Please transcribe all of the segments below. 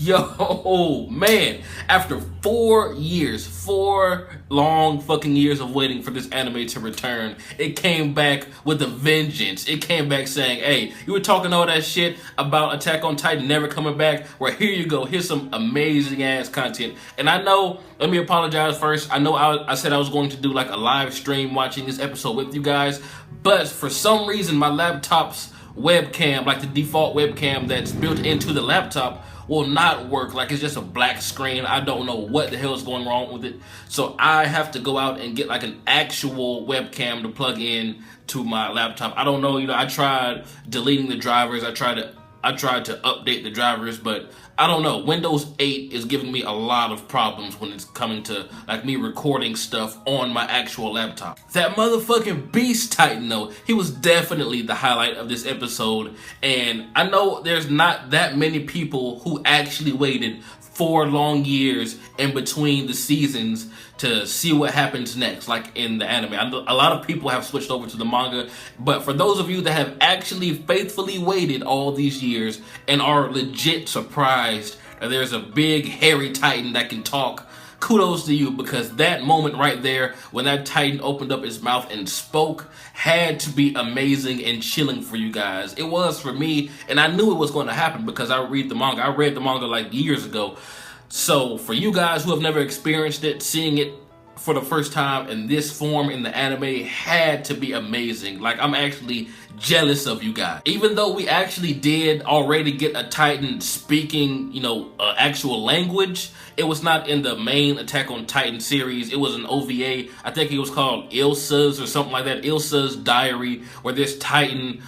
Yo, man, after 4 years, 4 long fucking years of waiting for this anime to return, it came back with a vengeance. It came back saying, hey, you were talking all that shit about Attack on Titan never coming back. Well, here you go. Here's some amazing ass content. And I know, let me apologize first. I know I said I was going to do like a live stream watching this episode with you guys, but for some reason my laptop's webcam, like the default webcam that's built into the laptop, will not work. Like, it's just a black screen. I don't know what the hell is going wrong with it. So I have to go out and get like an actual webcam to plug in to my laptop. I don't know, I tried deleting the drivers. I tried to update the drivers, but I don't know. Windows 8 is giving me a lot of problems when it's coming to like me recording stuff on my actual laptop. That motherfucking Beast Titan though, he was definitely the highlight of this episode, and I know there's not that many people who actually waited 4 long years in between the seasons to see what happens next, like in the anime. I know a lot of people have switched over to the manga, but for those of you that have actually faithfully waited all these years and are legit surprised that there's a big hairy Titan that can talk, kudos to you, because that moment right there when that Titan opened up his mouth and spoke had to be amazing and chilling for you guys. It was for me, and I knew it was going to happen because I read the manga. I read the manga like years ago. So for you guys who have never experienced it, seeing it for the first time in this form in the anime had to be amazing. Like, I'm actually jealous of you guys. Even though we actually did already get a Titan speaking, actual language, it was not in the main Attack on Titan series. It was an OVA. I think it was called Ilsa's or something like that. Ilsa's Diary, where this Titan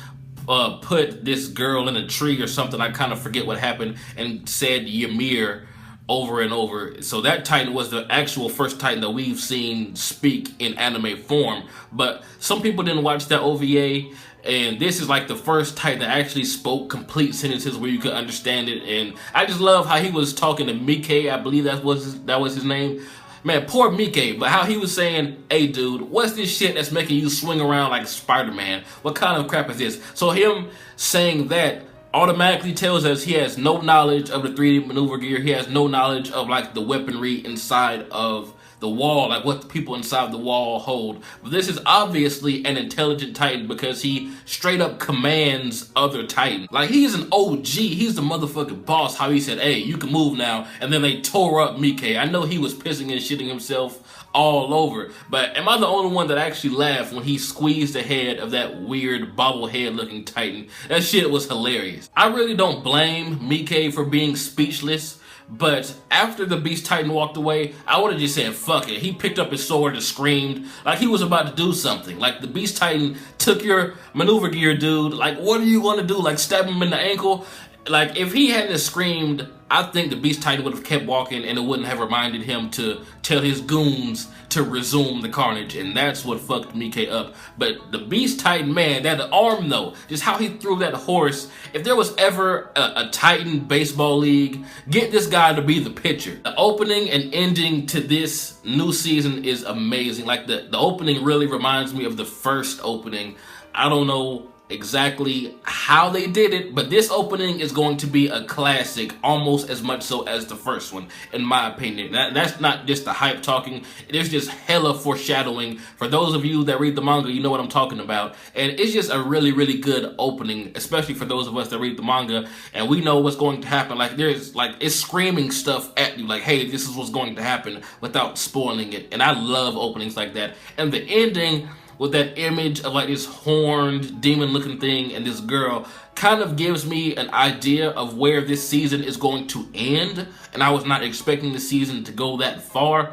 put this girl in a tree or something. I kind of forget what happened, and said Ymir over and over. So that Titan was the actual first Titan that we've seen speak in anime form. But some people didn't watch that OVA, and this is like the first Titan that actually spoke complete sentences where you could understand it. And I just love how he was talking to Mike, I believe that was his name. Man, poor Mike, but how he was saying, hey dude, what's this shit that's making you swing around like Spider-Man? What kind of crap is this? So him saying that automatically tells us he has no knowledge of the 3D maneuver gear. He has no knowledge of like the weaponry inside of the wall, like what the people inside the wall hold. But this is obviously an intelligent Titan because he straight up commands other Titans. Like, he's an OG. He's the motherfucking boss. How he said, hey, you can move now. And then they tore up Mike. I know he was pissing and shitting himself all over, but am I the only one that actually laughed when he squeezed the head of that weird bobblehead looking Titan? That shit was hilarious. I really don't blame Mike for being speechless, but after the Beast Titan walked away, I would have just said fuck it. He picked up his sword and screamed like he was about to do something. Like, the Beast Titan took your maneuver gear, dude. Like, what are you gonna do? Like, stab him in the ankle? Like, if he hadn't screamed, I think the Beast Titan would have kept walking, and it wouldn't have reminded him to tell his goons to resume the carnage, and that's what fucked Mike up. But the Beast Titan, man, that arm though, just how he threw that horse. If there was ever a Titan baseball league, get this guy to be the pitcher. The opening and ending to this new season is amazing. Like, the opening really reminds me of the first opening. I don't know exactly how they did it, but this opening is going to be a classic, almost as much so as the first one, in my opinion. That's not just the hype talking. There's just hella foreshadowing. For those of you that read the manga, you know what I'm talking about. And it's just a really, really good opening, especially for those of us that read the manga and we know what's going to happen. Like, it's screaming stuff at you, like, hey, this is what's going to happen, without spoiling it. And I love openings like that. And the ending with that image of like this horned demon looking thing and this girl kind of gives me an idea of where this season is going to end. And I was not expecting the season to go that far,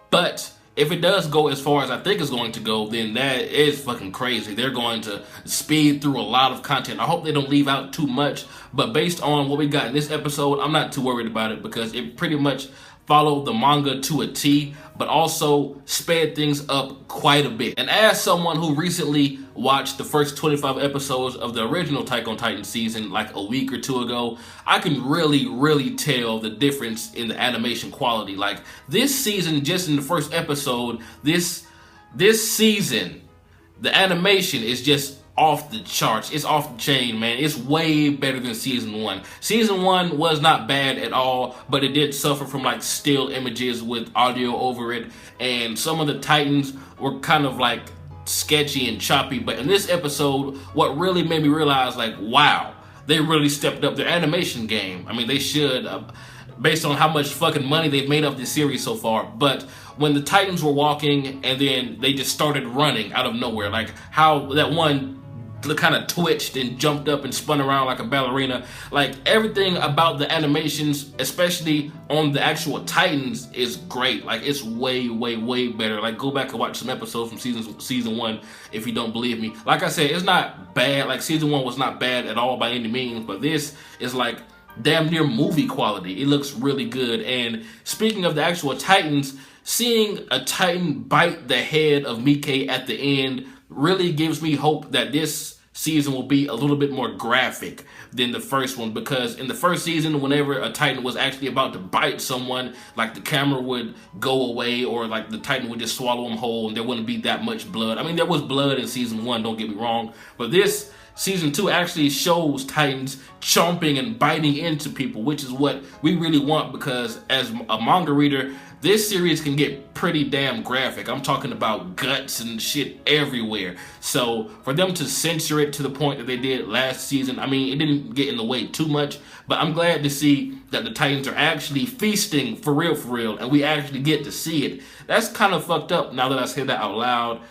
but if it does go as far as I think it's going to go, then that is fucking crazy. They're going to speed through a lot of content. I hope they don't leave out too much, but based on what we got in this episode, I'm not too worried about it because it pretty much followed the manga to a T, but also sped things up quite a bit. And as someone who recently watched the first 25 episodes of the original Attack on Titan season like a week or two ago, I can really, really tell the difference in the animation quality. Like, this season, just in the first episode, this season, the animation is just off the charts. It's off the chain, man. It's way better than season 1. Season 1 was not bad at all, but it did suffer from like still images with audio over it, and some of the Titans were kind of like sketchy and choppy. But in this episode, what really made me realize, like, wow, they really stepped up their animation game. I mean, they should, based on how much fucking money they've made off this series so far. But when the Titans were walking and then they just started running out of nowhere, like how that one kind of twitched and jumped up and spun around like a ballerina, like everything about the animations, especially on the actual Titans, is great. Like it's way better. Like go back and watch some episodes from season 1 if you don't believe me. Like I said, it's not bad. Like season 1 was not bad at all by any means, but this is like damn near movie quality. It looks really good. And speaking of the actual Titans, seeing a Titan bite the head of Mike at the end really gives me hope that this season will be a little bit more graphic than the first one, because in the first season, whenever a Titan was actually about to bite someone, like the camera would go away, or like the Titan would just swallow them whole and there wouldn't be that much blood. I mean, there was blood in season 1, don't get me wrong, but this season 2 actually shows Titans chomping and biting into people, which is what we really want, because as a manga reader, this series can get pretty damn graphic. I'm talking about guts and shit everywhere. So for them to censor it to the point that they did last season, I mean, it didn't get in the way too much, but I'm glad to see that the Titans are actually feasting for real, and we actually get to see it. That's kind of fucked up now that I say that out loud.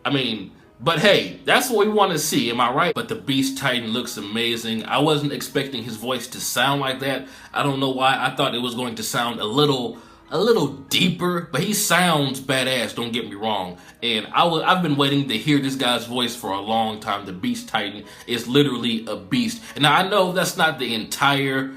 I mean, but hey, that's what we want to see, am I right? But the Beast Titan looks amazing. I wasn't expecting his voice to sound like that. I don't know why. I thought it was going to sound a little deeper, but he sounds badass, don't get me wrong. And I've been waiting to hear this guy's voice for a long time. The Beast Titan is literally a beast. And now I know that's not the entire,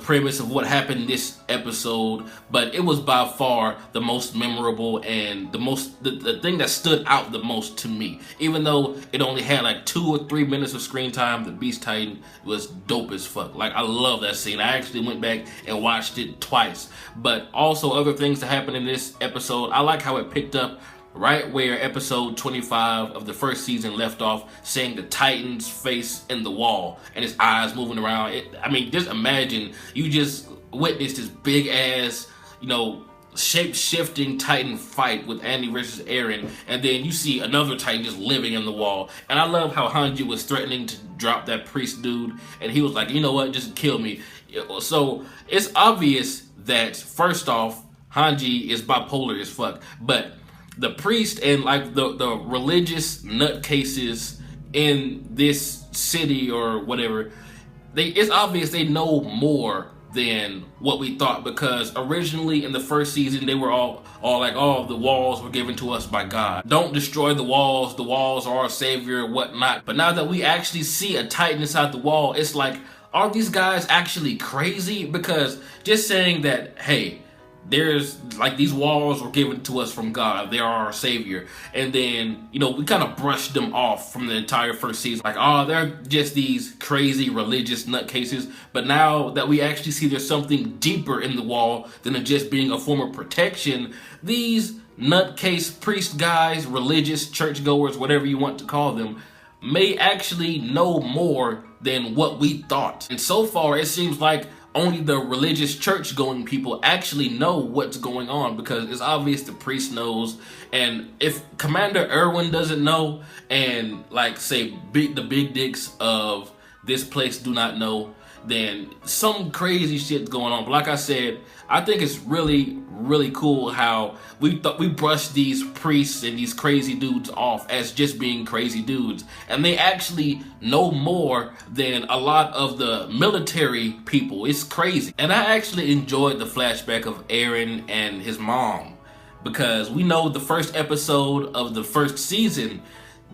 premise of what happened this episode, but it was by far the most memorable and the thing that stood out the most to me. Even though it only had like 2 or 3 minutes of screen time, the Beast Titan was dope as fuck. Like I love that scene. I actually went back and watched it twice. But also other things that happened in this episode, I like how it picked up right where episode 25 of the first season left off, seeing the Titan's face in the wall and his eyes moving around. I mean, just imagine you just witnessed this big ass, shape-shifting Titan fight with Andy versus Eren, and then you see another Titan just living in the wall. And I love how Hanji was threatening to drop that priest dude, and he was like, you know what, just kill me. So it's obvious that first off, Hanji is bipolar as fuck, but the priest and like the religious nutcases in this city or whatever, it's obvious they know more than what we thought, because originally in the first season they were all like, oh, the walls were given to us by God. Don't destroy the walls are our savior, whatnot. But now that we actually see a Titan inside the wall, it's like, are these guys actually crazy? Because just saying that, hey, there's like these walls were given to us from God, they are our savior, and then we kind of brushed them off from the entire first season, like, oh, they're just these crazy religious nutcases. But now that we actually see there's something deeper in the wall than it just being a form of protection, these nutcase priest guys, religious churchgoers, whatever you want to call them, may actually know more than what we thought. And so far it seems like only the religious church-going people actually know what's going on, because it's obvious the priest knows. And if Commander Erwin doesn't know, and like say the big dicks of this place do not know, then some crazy shit's going on. But like I said, I think it's really cool how we brushed these priests and these crazy dudes off as just being crazy dudes, and they actually know more than a lot of the military people. It's crazy. And I actually enjoyed the flashback of Eren and his mom, because we know the first episode of the first season,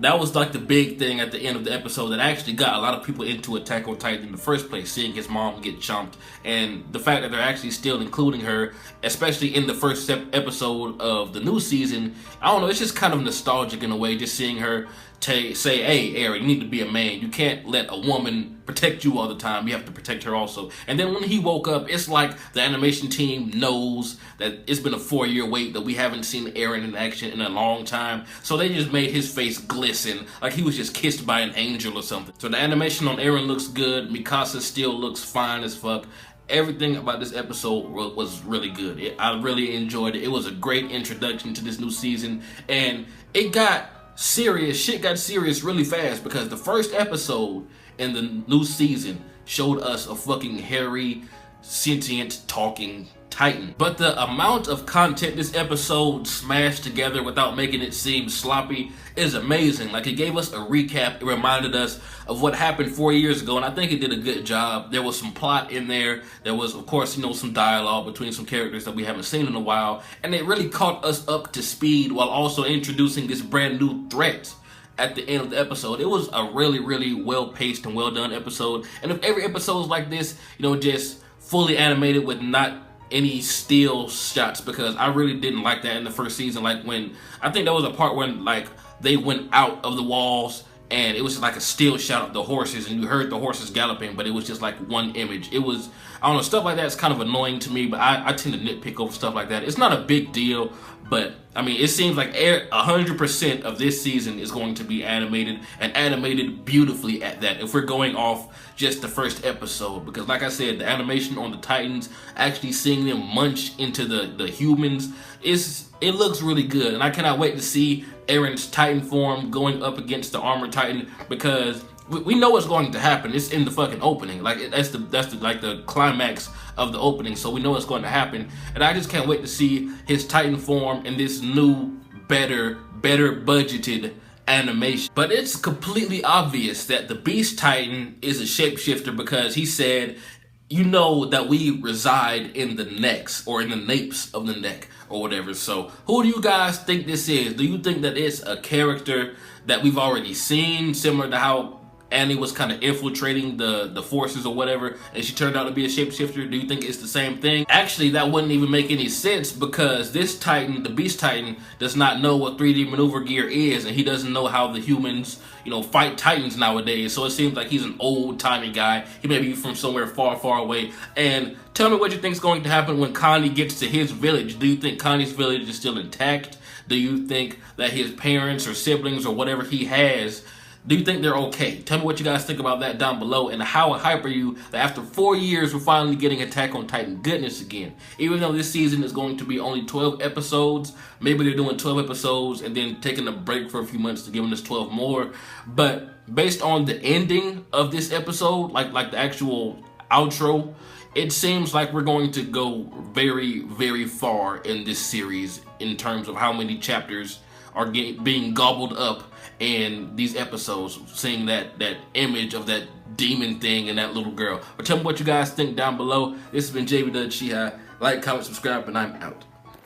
that was like the big thing at the end of the episode that actually got a lot of people into Attack on Titan in the first place, seeing his mom get chomped. And the fact that they're actually still including her, especially in the first episode of the new season, I don't know, it's just kind of nostalgic in a way, just seeing her say, hey, Aaron, you need to be a man. You can't let a woman protect you all the time. You have to protect her also. And then when he woke up, it's like the animation team knows that it's been a 4-year wait, that we haven't seen Aaron in action in a long time. So they just made his face glisten like he was just kissed by an angel or something. So the animation on Aaron looks good. Mikasa still looks fine as fuck. Everything about this episode was really good. I really enjoyed it. It was a great introduction to this new season, and it got serious. Shit got serious really fast, because the first episode in the new season showed us a fucking hairy, sentient, talking Titan. But the amount of content this episode smashed together without making it seem sloppy is amazing. Like, it gave us a recap. It reminded us of what happened 4 years ago, and I think it did a good job. There was some plot in there. There was, of course, some dialogue between some characters that we haven't seen in a while, and it really caught us up to speed while also introducing this brand new threat at the end of the episode. It was a really, really well-paced and well-done episode. And if every episode is like this, just fully animated with not any still shots, because I really didn't like that in the first season. Like, when I think there was a part when they went out of the walls and it was just like a still shot of the horses, and you heard the horses galloping, but it was just like one image. It was, I don't know, stuff like that's kind of annoying to me, but I tend to nitpick over stuff like that. It's not a big deal, but I mean, it seems like 100% of this season is going to be animated, and animated beautifully at that, if we're going off just the first episode. Because like I said, the animation on the Titans, actually seeing them munch into the humans, it looks really good. And I cannot wait to see Aaron's Titan form going up against the Armored Titan, because we know what's going to happen. It's in the fucking opening. Like, that's the climax of the opening, so we know what's going to happen. And I just can't wait to see his Titan form in this new, better budgeted animation. But it's completely obvious that the Beast Titan is a shapeshifter, because he said, that we reside in the necks, or in the napes of the neck, or whatever. So who do you guys think this is? Do you think that it's a character that we've already seen, similar to how Annie was kind of infiltrating the forces or whatever, and she turned out to be a shapeshifter? Do you think it's the same thing? Actually, that wouldn't even make any sense, because this Titan, the Beast Titan, does not know what 3D maneuver gear is, and he doesn't know how the humans, fight Titans nowadays. So it seems like he's an old-timey guy. He may be from somewhere far, far away. And tell me what you think is going to happen when Connie gets to his village. Do you think Connie's village is still intact? Do you think that his parents or siblings or whatever he has, do you think they're okay? Tell me what you guys think about that down below, and how hype are you that after 4 years we're finally getting Attack on Titan goodness again? Even though this season is going to be only 12 episodes, maybe they're doing 12 episodes and then taking a break for a few months to give us 12 more. But based on the ending of this episode, like the actual outro, it seems like we're going to go very, very far in this series in terms of how many chapters are being gobbled up in these episodes, seeing that image of that demon thing and that little girl. But tell me what you guys think down below. This has been jbDAuchiha. Like, comment, subscribe, and I'm out.